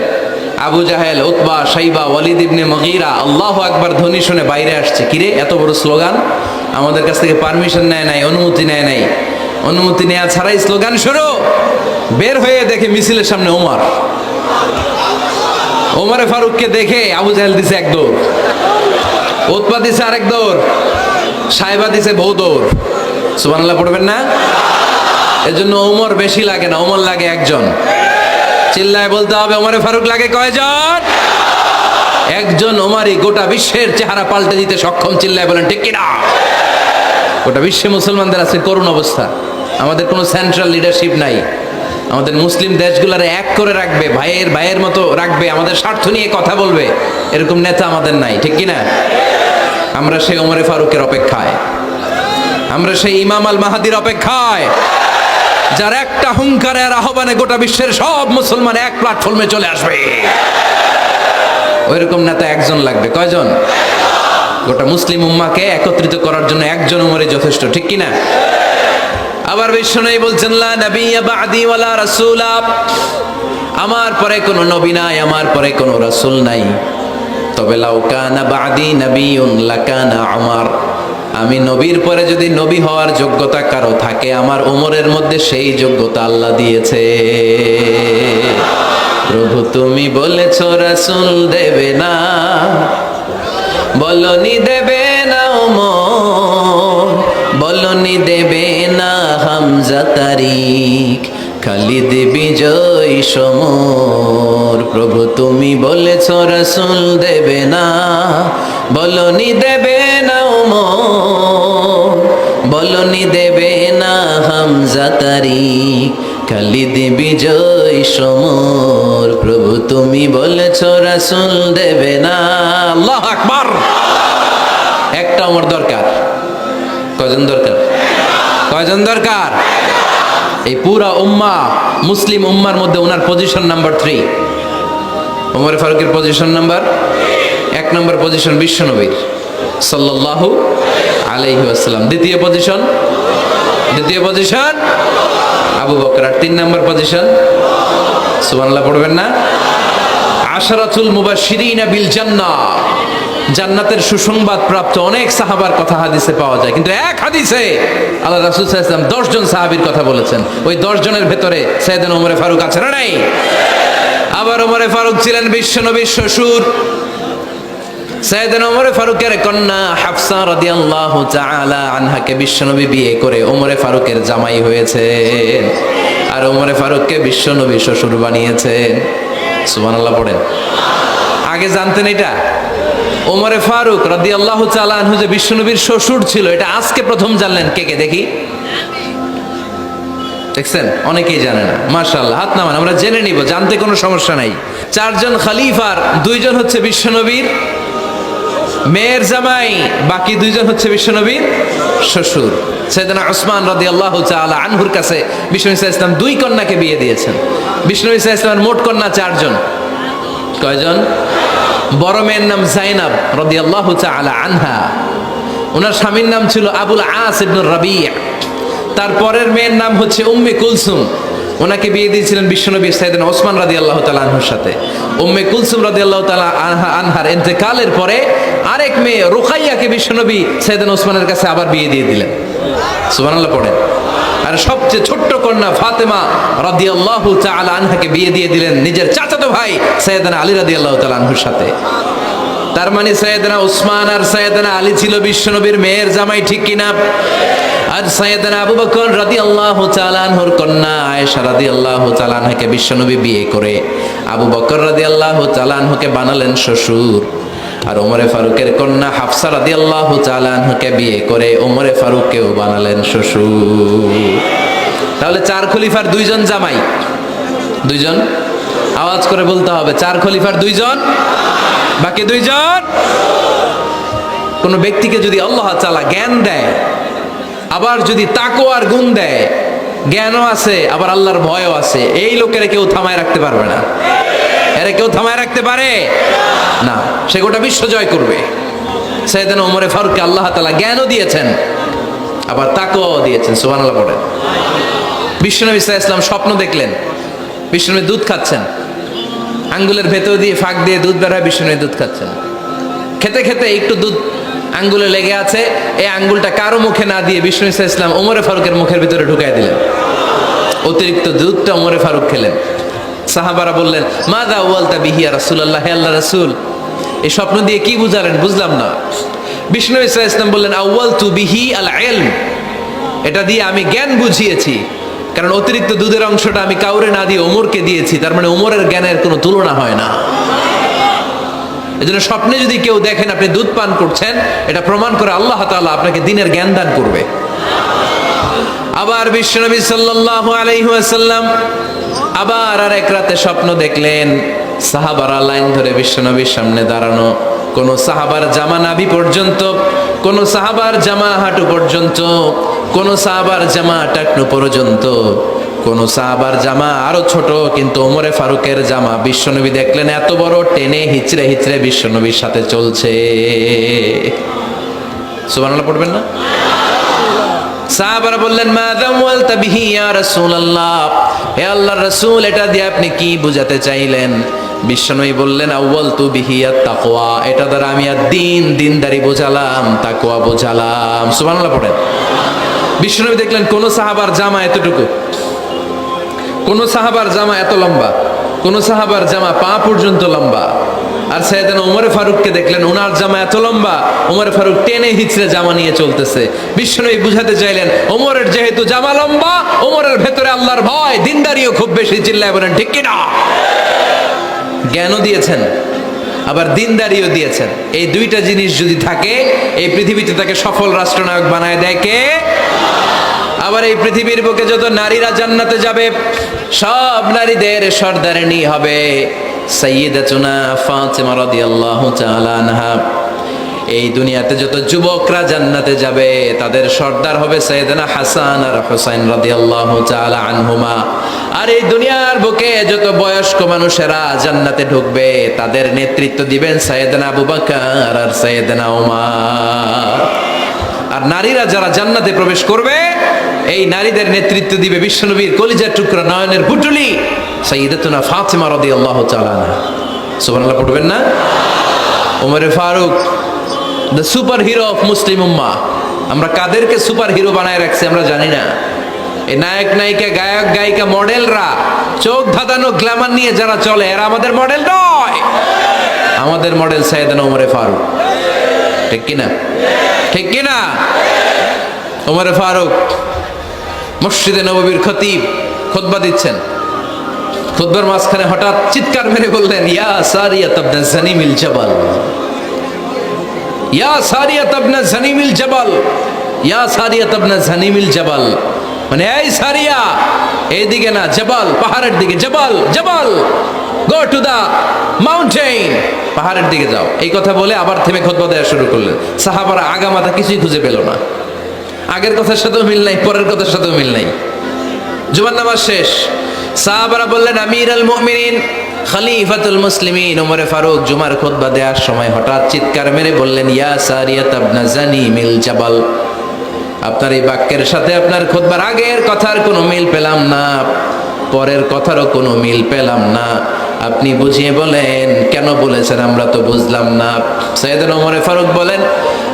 S1: আবু জাহেল, উতবা, শাইবা, ওয়ালিদ ইবনে মুগীরা আল্লাহু আকবার ধ্বনি শুনে বাইরে আসছে। কিরে, এত বড় স্লোগান, আমাদের কাছ থেকে পারমিশন নেয় নাই, অনুমতি নেয় নাই। অনুমতি নেওয়া ছাড়াই স্লোগান শুরু। বের হয়ে দেখে মিছিলের সামনে ওমর। ওমরে ফারুককে দেখে আবু জাহেল দিছে 1 দৌড়, উতবা দিছে আরেক দৌড়, সাইবা দিছে বহু দৌড়। সুবহানাল্লাহ পড়বেন না? এজন্য ওমর বেশি লাগে না, ওমর লাগে 1 জন। চিল্লায় বলতে হবে, ওমরে ফারুক লাগে কয়জন? 1 জন। ওমরই গোটা বিশ্বের চেহারা পাল্টে দিতে সক্ষম। চিল্লায় বলেন ঠিক কিনা? গোটা বিশ্বে মুসলমানদের আছে করুণ অবস্থা। আমাদের কোনো সেন্ট্রাল লিডারশিপ নাই, আমাদের মুসলিম দেশগুলোর এক করে রাখবে, ভাইয়ের ভাইয়ের মতো রাখবে, আমাদের স্বার্থ নিয়ে কথা বলবে, এরকম নেতা আমাদের নাই, ঠিক কিনা? আমরা সেই ওমরে ফারুকের অপেক্ষায়, আমরা সেই ইমাম আল মাহাদির অপেক্ষায়, যার একটা হুঙ্কারে আর আহ্বানে গোটা বিশ্বের সব মুসলমান এক প্ল্যাটফর্মে চলে আসবে। ওইরকম নেতা একজন লাগবে। কয়জন? গোটা মুসলিম উম্মাকে একত্রিত করার জন্য একজন উমরে যথেষ্ট, ঠিক কিনা? আবার বিশ্বনবী বলছেন, লা নাবিয়্যা বা'দি ওয়ালা রাসূলা, আমার পরে কোনো নবী নাই, আমার পরে কোনো রাসূল নাই। তবে লাউ কানা বা'দি নাবিয়্যুন লাকানা উমর, আমি নবীর পরে যদি নবী হওয়ার যোগ্যতা কারো থাকে, আমার উমরের মধ্যে সেই যোগ্যতা আল্লাহ দিয়েছে। প্রভু তুমি বলেছো রাসূল দেবে না, বলনি দেবে না ওমর, বলনি দেবে না হামজা তারিক, খালিদ বিজয় সমর। প্রভু তুমি বলেছো রাসূল দেবে না, বলনি দেবে না ওমর, বলনি দেবে না হামজা তারিক, খালিদ বিজয় সমর। প্রভু তুমি বলেছো রাসূল দেবে না। আল্লাহু আকবার। একটা ওমর দরকার। কয়জন দরকার? কয়জন দরকার? এই পুরা উম্মাহ, মুসলিম উম্মার মধ্যে ওনার পজিশন নাম্বার 3। ওমর ফারুকের পজিশন নাম্বার 1 নম্বর পজিশন বিশ্বনবীর সাল্লাল্লাহু আলাইহি ওয়াসাল্লাম। দ্বিতীয় পজিশন আবু বকর। আর 3 নম্বর পজিশন, সুবহানাল্লাহ পড়বেন না? আশরাতুল মুবাশশিরিনা বিল জান্নাহ, জান্নাতের সুসংবাদ প্রাপ্ত অনেক সাহাবার কথা হাদিসে পাওয়া যায়, কিন্তু এক হাদিসে আল্লাহ রাসূল সাল্লাল্লাহু আলাইহি ওয়াসাল্লাম 10 জন সাহাবীর কথা বলেছেন। ওই 10 জনের ভেতরে সাইয়েদনা ওমর ফারুক আছে না নাই? আবার ওমর ফারুক ছিলেন বিশ্বনবীর শ্বশুর। সাইয়েদনা ওমর ফারুকের কন্যা হাফসা রাদিয়াল্লাহু তাআলা আনহাকে বিশ্বনবী বিয়ে করে ওমর ফারুকের জামাই হয়েছেন, আর ওমর ফারুককে বিশ্বনবী শ্বশুর বানিয়েছেন। সুবহানাল্লাহ পড়েন। আগে জানতেন এটা? ওমর ফারুক রাদিয়াল্লাহু তাআলা আনহু যে বিশ্বনবীর শ্বশুর ছিল, এটা আজকে প্রথম জানলেন। কে কে দেখি? দেখছেন? অনেকেই জানে না। মাশাআল্লাহ, হাত নামান, আমরা জেনে নিব, জানতে কোনো সমস্যা নাই। 4 জন খলিফার 2 জন হচ্ছে বিশ্বনবীর মেয়ের জামাই, বাকি 2 জন হচ্ছে বিশ্বনবীর শ্বশুর। সাইয়েদনা উসমান রাদিয়াল্লাহু তাআলা আনহুর কাছে বিশ্বনবী সাল্লাল্লাহু আলাইহি ওয়াসাল্লাম 2 কন্যাকে বিয়ে দিয়েছেন। বিশ্বনবী সাল্লাল্লাহু আলাইহি ওয়াসাল্লামের মোট কন্যা 4 জন। কয়জন? বড় মেয়ের নাম যায়েনব রাদিয়াল্লাহু তাআলা আনহা, ওনার স্বামীর নাম ছিল আবুল আস ইবনে রাবি'। তারপরের মেয়ের নাম হচ্ছে উম্মে কুলসুম, ওনাকে বিয়ে দিয়েছিলেন বিশ্বনবী সাইয়েদনা ওসমান রাদিয়াল্লাহু তাআলা আনহুর সাথে। উম্মে কুলসুম রাদিয়াল্লাহু তাআলা আনহার ইন্তেকালের পরে আরেক মেয়ে রুকাইয়াকে বিশ্বনবী সাইয়েদনা ওসমানের কাছে আবার বিয়ে দিয়ে দিলেন। সুবহানাল্লাহ পড়েন। আর সবচেয়ে ছোট্ট কন্যা ফাতেমা রাদিয়াল্লাহু তাআলা আনহাকে বিয়ে দিয়ে দিলেন নিজের চাচাতো ভাই সাইয়েদনা আলী রাদিয়াল্লাহু তাআলা আনহুর সাথে। তার মানে সাইয়েদনা ওসমান আর সাইয়েদনা আলী ছিল বিশ্বনবীর মেয়ের জামাই, ঠিক কিনা? আর সাইয়েদনা আবু বকর রাদিয়াল্লাহু তাআলা আনহুর কন্যা আয়েশা রাদিয়াল্লাহু তাআলা আনহাকে বিশ্বনবী বিয়ে করে আবু বকর রাদিয়াল্লাহু তাআলা আনহুকে বানালেন শ্বশুর। আর ওমরে ফারুকের কন্যা হাফসা রাদিয়াল্লাহু তাআলা আনহাকে বিয়ে করে ওমরে ফারুককেও বানালেন শ্বশুর। তাহলে 4 খলিফার 2 জন জামাই। 2 জন? আওয়াজ করে বলতে হবে, 4 খলিফার 2 জন, বাকি 2 জন। কোন ব্যক্তিকে যদি আল্লাহ তাআলা জ্ঞান দেয়, আবার যদি তাকওয়ার গুণ দেয়, জ্ঞানও আছে আবার আল্লাহর ভয়ও আছে, এই লোকেরা কেউ থামায় রাখতে পারবে না। এরা কেউ থামায় রাখতে পারে না, সে গোটা বিশ্ব জয় করবে। সাইয়েদনা ওমর ফারুককে আল্লাহ তাআলা জ্ঞানও দিয়েছেন, আবার তাকওয়াও দিয়েছেন। সুবহানাল্লাহ পড়েন। বিশ্বনবী সাল্লাল্লাহু আলাইহি ওয়াসাল্লাম স্বপ্ন দেখলেন, বিশ্বনবী দুধ খাচ্ছেন, আঙ্গুলের ভেতর দিয়ে ফাঁক দিয়ে দুধ বের হয়, বিশ্বনবী দুধ খাচ্ছেন। খেতে খেতে একটু দুধ আঙ্গুলে লেগে আছে, এই আঙ্গুলটা কারো মুখে না দিয়ে বিশ্বনবী সাল্লাল্লাহু আলাইহি ওয়াসাল্লাম ওমর ফারুকের মুখের ভিতরে ঢুকাই দিলেন। অতিরিক্ত দুধটা ওমর ফারুক খেলেন। সাহাবারা বললেন, মাযা ওয়ালতা বিহি ইয়া রাসূলুল্লাহ, হে আল্লাহর রাসূল, এই স্বপ্ন দিয়ে কি বুঝালেন? বুঝলাম না। বিশ্বনবী সাল্লাল্লাহু আলাইহি ওয়াসাল্লাম বললেন, আউয়ালতু বিহি আল ইলম, এটা দিয়ে আমি জ্ঞান বুঝিয়েছি, কারণ অতিরিক্ত দুধের অংশটা আমি কাউরে না দিয়ে ওমরকে দিয়েছি, তার মানে ওমরের জ্ঞানের কোনো তুলনা হয় না। এজন্য স্বপ্নে যদি কেউ দেখেন আপনি দুধ পান করছেন, এটা প্রমাণ করে আল্লাহ তাআলা আপনাকে দ্বীনের জ্ঞান দান করবে। আবার বিশ্বনবী সাল্লাল্লাহু আলাইহি ওয়াসাল্লাম আবার আর এক রাতে স্বপ্ন দেখলেন সাহাবারা লাইন ধরে বিশ্বনবীর সামনে দাঁড়ানো, কোন সাহাবার জামা নাভি পর্যন্ত, কোন সাহাবার জামা হাঁটু পর্যন্ত, কোন সাহাবার জামা টাকনু পর্যন্ত, কোন সাহাবার জামা আরো ছোট, কিন্তু ওমরে ফারুকের জামা বিশ্বনবী দেখলেন এত বড়, টেনে হিচড়ে হিচড়ে বিশ্বনবীর সাথে চলছে। সুবহানাল্লাহ পড়বেন না? সাহাবারা বললেন মাযা ওয়ালতা বিহি ইয়া রাসূলুল্লাহ, হে আল্লাহর রাসূল এটা দিয়ে আপনি কি বুঝাতে চাইলেন? বিশ্বনবী বললেন আউয়ালতু বিহি আত-তাকওয়া, এটা দ্বারা আমি দিনদারি বোঝালাম, তাকওয়া বোঝালাম। সুবহানাল্লাহ পড়েন। বিশ্বনবী দেখলেন কোন সাহাবার জামা এতটুকু, কোন সাহাবার জামা এত লম্বা, কোন সাহাবার জামা পা পর্যন্ত লম্বা, আর সাইয়েদনা ওমর ফারুককে দেখলেন ওনার জামা এত লম্বা, ওমর ফারুক টেনে হিচড়ে জামা নিয়ে চলতেছে। বিশ্বনবী বুঝাতে চাইলেন ওমরের যেহেতু জামা লম্বা, ওমরের ভেতরে আল্লাহর ভয়, দিনদারিও খুব বেশি। চিল্লায় বলেন ঠিক কিনা? জ্ঞানও দিয়েছেন আবার দিনদারিও দিয়েছেন। এই দুইটা জিনিস যদি থাকে এই পৃথিবীতে তাকে সফল রাষ্ট্রনায়ক বানায় দেয় কে? আবার এই পৃথিবীর বুকে যত নারীরা জান্নাতে যাবে সব নারীদের সর্দারিনী হবে সাইয়্যিদাতুনা ফাতিমা রাদিয়াল্লাহু তাআলা আনহা। এই দুনিয়াতে যত যুবকরা জান্নাতে যাবে তাদের সর্দার হবে সাইয়েদনা হাসান আর হুসাইন রাদিয়াল্লাহু তাআলা আনহুমা। আর এই দুনিয়ার বুকে যত বয়স্ক মানুষেরা জান্নাতে ঢুকবে তাদের নেতৃত্ব দিবেন সাইয়েদনা আবু বকর আর সাইয়েদনা ওমর। আর নারীরা যারা জান্নাতে প্রবেশ করবে এই নারীদের নেতৃত্ব দিবে বিশ্বনবীর কলিজার টুকরা নয়নের পুটুলি সাইয়্যিদাতুনা ফাতিমা রাদিয়াল্লাহু তাআলা আনহা। সুবহানাল্লাহ পড়বেন না? Omar Farooq the superhero of Muslim উম্মাহ। আমরা কাদেরকে সুপার হিরো বানায় রাখছি আমরা জানি না। এই নায়ক নায়িকা গায়ক গায়িকা মডেলরা চোখ ধাঁধানো গ্ল্যামার নিয়ে যারা চলে এরা আমাদের মডেল নয়। আমাদের মডেল সাইয়েদনা ওমর ফারুক। ঠিক কিনা? ঠিক কিনা? ওমর ফারুক মসজিদে নববীর খতিব খুতবা দিচ্ছেন, খুতবার মাঝখানে হঠাৎ চিৎকার মেরে বললেন ইয়া সারিয়াত ইবনে জানিমিল জাবাল, ইয়া সারিয়াত ইবনে জানিমিল জাবাল, ইয়া সারিয়াত ইবনে জানিমিল জাবাল। মানে এই সারিয়া এইদিকে না, জাবাল পাহাড়ের দিকে, জাবাল জাবাল গো টু দা মাউন্টেন, পাহাড়ের দিকে যাও। এই কথা বলে আবার থেমে খুতবা দেওয়া শুরু করলেন। সাহাবারা আগামাথা কিছুই খুঁজে পেল না, আগের কথার সাথেও মিল নাই, পরের কথার সাথেও মিল নাই। জুমার নামাজ শেষ, সাহাবারা বললেন আমিরুল মুমিনিন খলিফাতুল মুসলিমিন ওমর ফারুক জুমার খুতবা দেওয়ার সময় হঠাৎ চিৎকার মেরে বললেন ইয়া সারিয়াত ইবনে জানিমিল জাবাল। আপনার এই বাক্যের সাথে আপনার খুতবার আগের কথার কোনো মিল পেলাম না, পরের কথারও কোনো মিল পেলাম না। আপনি বুঝিয়ে বলেন কেন বলেছেন, আমরা তো বুঝলাম না। সাইয়েদনা ওমর ফারুক বলেন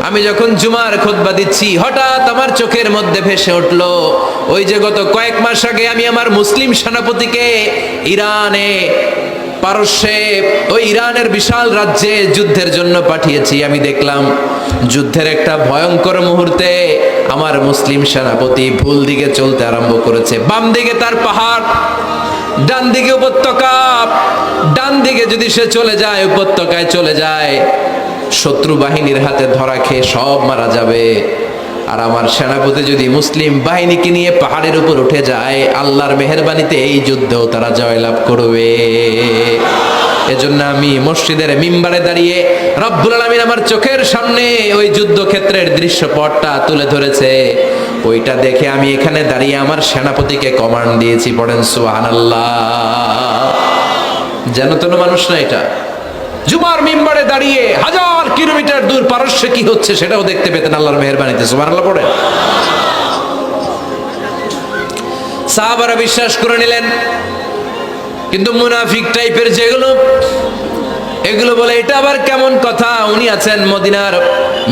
S1: আমি যখন জুমার খুতবা দিচ্ছি হঠাৎ আমার চোখের মধ্যে ভেসে উঠলো ওই যে গত কয়েক মাস আগে আমি আমার মুসলিম সেনাপতিকে ইরানে পারস্যে ওই ইরানের বিশাল রাজ্যে যুদ্ধের জন্য পাঠিয়েছি। আমি দেখলাম যুদ্ধের একটা ভয়ঙ্কর মুহূর্তে আমার মুসলিম সেনাপতি ভুল দিকে চলতে আরম্ভ করেছে। বাম দিকে তার পাহাড়, ডান দিকে উপত্যকা, ডান দিকে যদি সে চলে যায় উপত্যকায় চলে যায় শত্রু বাহিনীর হাতে ধরা খেয়ে সব মারা যাবে। আর আমার সেনাপতি যদি মুসলিম বাহিনীকে নিয়ে পাহাড়ের উপর উঠে যায় আল্লাহর মেহেরবানিতে এই যুদ্ধেও তারা জয়লাভ করবে। এজন্য আমি মসজিদের মিম্বারে দাঁড়িয়ে রব্বুল আলামিন আমার চোখের সামনে ওই যুদ্ধক্ষেত্রের দৃশ্যপটটা তুলে ধরেছে, ওইটা দেখে আমি এখানে দাঁড়িয়ে আমার সেনাপতিকে কমান্ড দিয়েছি। পড়েন সুবহানাল্লাহ। যেন তেন মানুষ না এটা, জুমার মিম্বারে দাঁড়িয়ে হাজার কিলোমিটার দূর পারস্যে কি হচ্ছে সেটাও দেখতে পেতেন আল্লাহর মেহেরবানিতে। সুবহানাল্লাহ পড়ে। সাহাবারা বিশ্বাস করে নিলেন, কিন্তু মুনাফিক টাইপের যেগুলো এগুলো বলে এটা আবার কেমন কথা, উনি আছেন মদিনার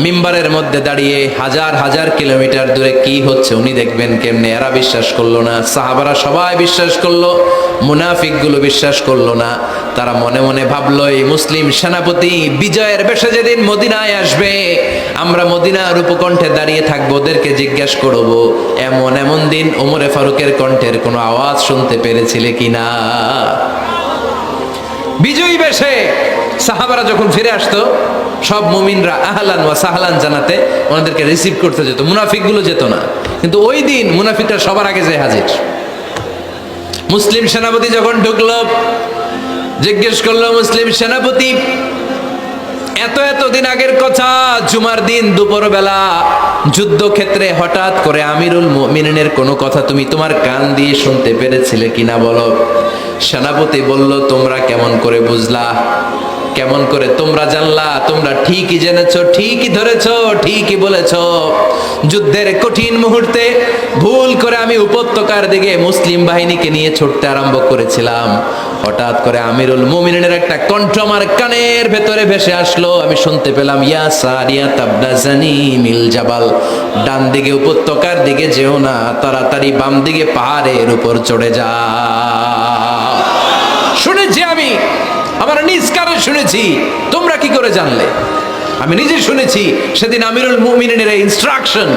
S1: মিম্বারের মধ্যে দাঁড়িয়ে হাজার হাজার কিলোমিটার দূরে কি হচ্ছে উনি দেখবেন কেমনে। এরা বিশ্বাস করলো না, সাহাবারা সবাই বিশ্বাস করলো, মুনাফিক গুলো বিশ্বাস করলো না। তারা মনে মনে ভাবলো এই মুসলিম সেনাপতি বিজয়ের বেশে যেদিন মদিনায় আসবে আমরা মদিনার উপকণ্ঠে দাঁড়িয়ে থাকবো, ওদেরকে জিজ্ঞেস করবো এমন এমন দিন ওমরে ফারুকের কণ্ঠের কোনো আওয়াজ শুনতে পেরেছিলে কিনা। বিজয়ী বেশে সাহাবারা যখন ফিরে আসতো সব মুমিনরা আহলান ওয়া সাহলান জানাতে ওনাদেরকে রিসিভ করতে যেত, মুনাফিক গুলো যেত না। কিন্তু ওই দিন মুনাফিকরা সবার আগে যায় হাজির। মুসলিম সেনাপতি যখন ঢুকলো, জিজ্ঞেস করলো, মুসলিম সেনাপতি, এত দিন আগের কথা, জুমার দিন দুপুরবেলা যুদ্ধক্ষেত্রে হঠাৎ করে আমিরুল মুমিনিনের কোনো কথা তুমি তোমার কান দিয়ে শুনতে পেরেছিলে কিনা বলো। সেনাপতি বলল, তোমরা কেমন করে বুঝলা, কেমন করে তোমরা জানলা? তোমরা ঠিকই জেনেছো, ঠিকই ধরেছো, ঠিকই বলেছো। যুদ্ধের কঠিন মুহূর্তে ভুল করে আমি উপত্যকার দিকে মুসলিম বাহিনীকে নিয়ে ছুটতে আরম্ভ করেছিলাম। হঠাৎ করে আমিরুল মুমিনিনের একটা কণ্ঠ আমার কানের ভেতরে ভেসে আসলো। আমি শুনতে পেলাম, ইয়া সারিয়া তাবদাজানি মিল জাবাল, ডান দিকে উপত্যকার দিকে যেও না, তাড়াতাড়ি বাম দিকে পাহাড়ের উপর চড়ে যা। শুনেছি আমি, আমার নিজ কানে শুনেছি, তোমরা কি করে জানলে? আমি নিজে শুনেছি। সেদিন আমিরুল মুমিনিনের এই ইনস্ট্রাকশন,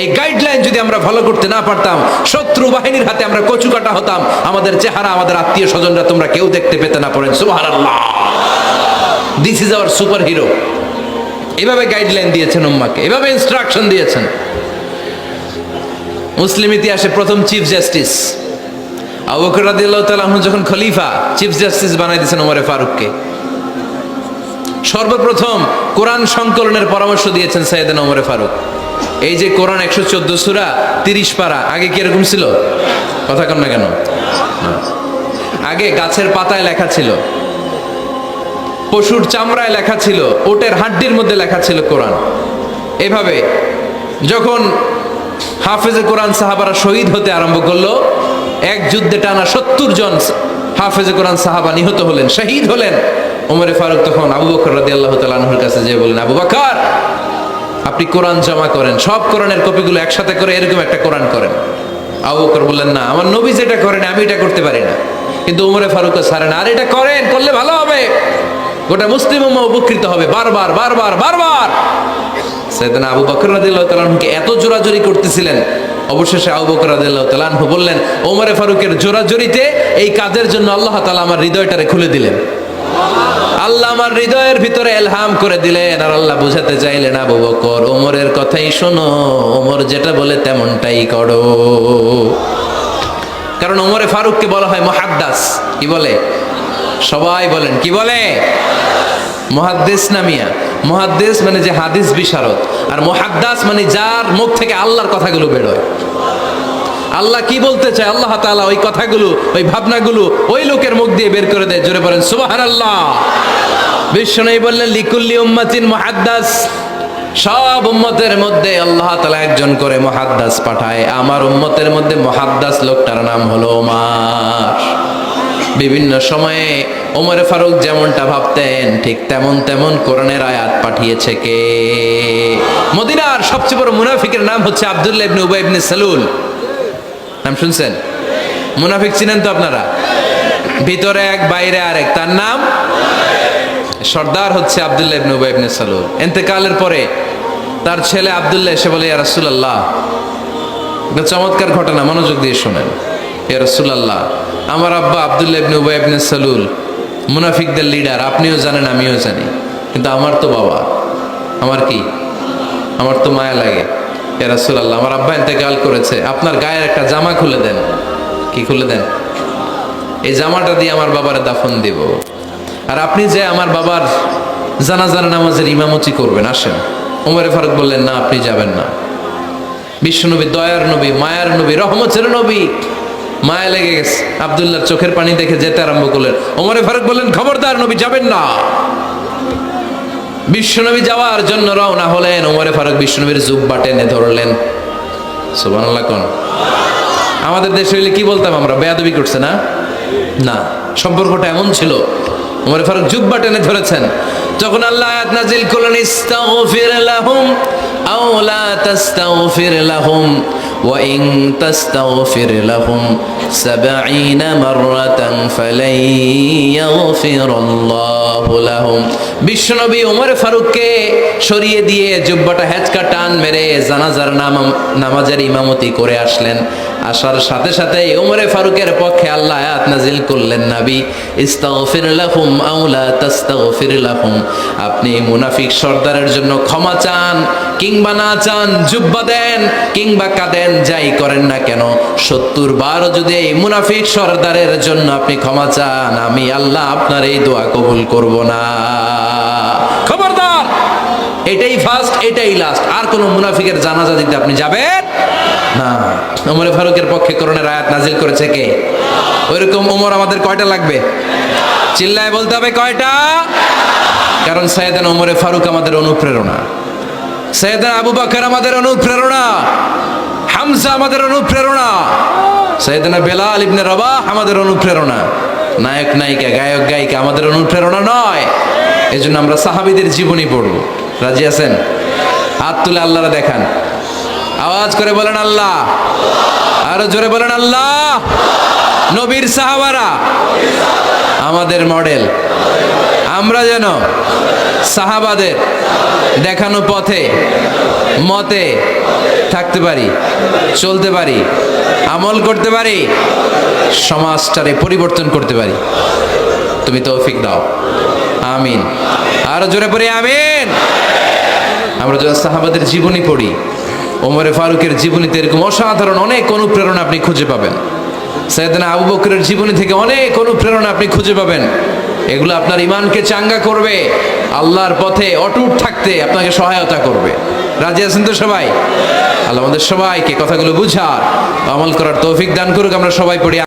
S1: এই গাইডলাইন যদি আমরা ফলো করতে না পারতাম, শত্রু বাহিনীর হাতে আমরা কচু কাটা হতাম। আমাদের চেহারা, আমাদের আত্মীয় স্বজনরা তোমরা কেউ দেখতে পেতে না। পড়েন সুবহানাল্লাহ। This is our super hero. এভাবে গাইডলাইন দিয়েছেন উম্মাকে, এভাবে ইনস্ট্রাকশন দিয়েছেন। মুসলিম ইতিহাসে প্রথম চিফ জাস্টিস আবু বকর রাদিয়াল্লাহু তাআলা আনহু যখন খলিফা, চিফ জাস্টিস বানাই দিয়েছেন ওমর ফারুককে। সর্বপ্রথম কোরআন সংকলনের পরামর্শ দিয়েছেন সাইয়েদনা ওমর ফারুক। এই যে কোরআন 114 সূরা 30 পারা, আগে কি এরকম ছিল? কথা কন না কেন? আগে গাছের পাতায় লেখা ছিল, পশুর চামড়ায় লেখা ছিল, ওটের হাড্ডির মধ্যে লেখা ছিল কোরআন। এভাবে যখন হাফেজে কোরআন সাহাবারা শহীদ হতে আরম্ভ করলো, এক যুদ্ধে টানা 70 জন হাফেজে কোরআন সাহাবা নিহত হলেন, শহীদ হলেন। ওমরে ফারুক তখন আবু বকর রাদিয়াল্লাহু তাআলা আনহুর কাছে যেয়ে বলেন, আবু বকর, আপনি কোরআন জমা করেন, সব কোরআনের কপিগুলো একসাথে করে এরকম একটা কোরআন করেন। আবু বকর বললেন, না, আমার নবী যেটা করেন আমি এটা করতে পারি না। কিন্তু ওমরে ফারুক ছাড়েন, আর এটা করেন, করলে ভালো হবে, গোটা মুসলিম উম্মাহ উপকৃত হবে। বারবার বারবার বারবার সাইয়েদনা আবু বকর রাদিয়াল্লাহু তাআলা আনহুকে এত জোরাজোরি করতেছিলেন, অবশেষে আবু বকর রাদিয়াল্লাহু তাআলা আনহু বললেন, ওমরে ফারুকের জোরাজোরিতে এই কাজের জন্য আল্লাহ তাআলা আমার হৃদয়টারে খুলে দিলেন। আল্লাহ আমার হৃদয়ের ভিতরে ইলহাম করে দিলেন। আর আল্লাহ বুঝাতে চাইলেন, আবু বকর, ওমরের কথাই শোনো, ওমর যেটা বলে তেমনটাই করো। কারণ ওমরে ফারুককে বলা হয় মুহাদ্দিস। কি বলে? সবাই বলেন, কি বলে? মুহাদ্দিস না মিয়া? মুহাদ্দিস মানে যে হাদিস বিশারদ, আর মুহাদ্দাস মানে যার মুখ থেকে আল্লাহর কথাগুলো বেরোয়। আল্লাহ কি বলতে চায়, আল্লাহ তাআলা ওই কথাগুলো, ওই ভাবনাগুলো ওই লোকের মুখ দিয়ে বের করে দেয়। জোরে বলেন সুবহানাল্লাহ। বিশ্বনবী বললেন, লিকুল্লি উম্মাতিন মুহাদ্দাস, সব উম্মতের মধ্যে আল্লাহ তাআলা একজন করে মুহাদ্দাস পাঠায়। আমার উম্মতের মধ্যে মুহাদ্দাস লোকটার নাম হলো ওমর। বিভিন্ন সময়ে ওমর ফারুক যেমনটা ভাবতেন, ঠিক তেমন কোরআনের আয়াত পাঠিয়েছে কে? মদিনার সবচেয়ে বড় মুনাফিকের নাম হচ্ছে আব্দুল্লাহ ইবনে উবাই ইবনে সালুল। নাম শুনছেন? মুনাফিক চিনেন তো আপনারা? ভিতরে এক, বাইরে আরেক। তার নাম সর্দার হচ্ছে আব্দুল্লাহ ইবনে উবাই ইবনে সালুল। ইন্তেকালের পরে তার ছেলে আব্দুল্লাহ এসে বলে, ইয়া রাসূলুল্লাহ, একটা চমৎকার ঘটনা, মনোযোগ দিয়ে শোনেন। ইয়া রাসূলুল্লাহ, আমার আব্বা আব্দুল্লাহ ইবনে উবাই ইবনে সালুল মুনাফিকদের লিডার, আপনিও জানেন আমিও জানি, কিন্তু আমার তো বাবা, আমার কি, আমার তো মায়া লাগে। ইয়া রাসূলুল্লাহ, আমার আব্বা ইন্তেকাল করেছে, আপনার গায়ের একটা জামা খুলে দেন। কি খুলে দেন? এই জামাটা দিয়ে আমার বাবারে দাফন দিব, আর আপনি যে আমার বাবার জানাজার নামাজের ইমামতি করবেন, আসেন। ওমর ফারুক বললেন, না, আপনি যাবেন না। বিশ্বনবী দয়ার নবী, মায়ার নবী, রহমতের নবী, মায়া লেগে গেছে, আব্দুল্লাহর চোখের পানি দেখে যেতে আরম্ভ করলেন। ওমর ফারুক বললেন, খবরদার, নবী যাবেন না। বিশ্বনবী যাওয়ার জন্য রওনা হলেন। ওমর ফারুক বিশ্বনবীর জুব্বা টেনে ধরলেন। সুবহানাল্লাহ কোন? আমাদের দেশে হইলে কি বলতাম আমরা? বেয়াদবি করছে না? না, সম্পর্কটা এমন ছিল। ওমর ফারুক জুব্বা টেনে ধরেছেন। যখন আল্লাহ আয়াত নাজিল করলেন, ইস্তাগফির লাহুম আও লা তাস্তাগফির লাহুম ওয়া ইন তাস্তাগফির লাহুম ৭০ মাররাতান ফালাই ইয়াগফিরুল্লাহু লাহুম। বিশ্বনবী ওমর ফারুককে সরিয়ে দিয়ে জুব্বাটা হেঁচকা টান মেরে জানাজার নামাজের ইমামতি করে আসলেন। আসার সাথে সাথে ওমরে ফারুকের পক্ষে আল্লাহ আয়াত নাজিল করলেন, নবী ইস্তাগফির লাহুম আও লা তাস্তাগফির লাহুম, আপনি মুনাফিক সর্দারের জন্য ক্ষমা চান কিংবা না চান, জুব্বা দেন কিংবা কাঁদেন, যাই করেন না কেন, 70 বার যদি এই মুনাফিক সর্দারের জন্য আপনি ক্ষমা চান, আমি আল্লাহ আপনার এই দোয়া কবুল করব না। খবরদার, এটাই ফার্স্ট, এটাই লাস্ট, আর কোন মুনাফিকের জানাজা দিতে আপনি যাবেন না। ওমর ফারুকের পক্ষে করণের আয়াত নাজিল করেছে কে? ওইরকম ওমর আমাদের কয়টা লাগবে? চিল্লায় বলতে হবে কয়টা? কারণ সাইয়েদনা ওমরে ফারুক আমাদের অনুপ্রেরণা, সাইয়েদনা আবু বকর আমাদের অনুপ্রেরণা, হামজা আমাদের অনুপ্রেরণা, সাইয়েদনা বেলাল ইবনে রবাহ আমাদের অনুপ্রেরণা। নায়ক নায়িকা, গায়ক গায়িকা আমাদের অনুপ্রেরণা নয়। এজন্য আমরা সাহাবীদের জীবনী পড়ব। রাজি আছেন? হাত তুলে আল্লাহরা দেখান, আওয়াজ করে বলেন আল্লাহ, আরো জোরে বলেন আল্লাহ। নবীর সাহাবারা আমাদের মডেল, আমরা যেন সাহাবাদের দেখানো পথে মতে থাকতে পারি, চলতে পারি, আমল করতে পারি, সমাজটারে পরিবর্তন করতে পারি। তুমি তৌফিক দাও, আমিন। আরো জোরে পড়ি আমিন। আমরা যখন সাহাবাদের জীবনী পড়ি, ওমরে ফারুকের জীবনীতে এরকম অসাধারণ অনেক অনুপ্রেরণা আপনি খুঁজে পাবেন। সাইয়েদনা আবু বকরের জীবনী থেকে অনেক অনুপ্রেরণা আপনি খুঁজে পাবেন। এগুলো আপনার ইমানকে চাঙ্গা করবে, আল্লাহর পথে অটুট থাকতে আপনাকে সহায়তা করবে। রাজি আছেন তো সবাই? আল্লাহ আমাদের সবাইকে কথাগুলো বুঝার, আমল করার তৌফিক দান করুক। আমরা সবাই পড়ি।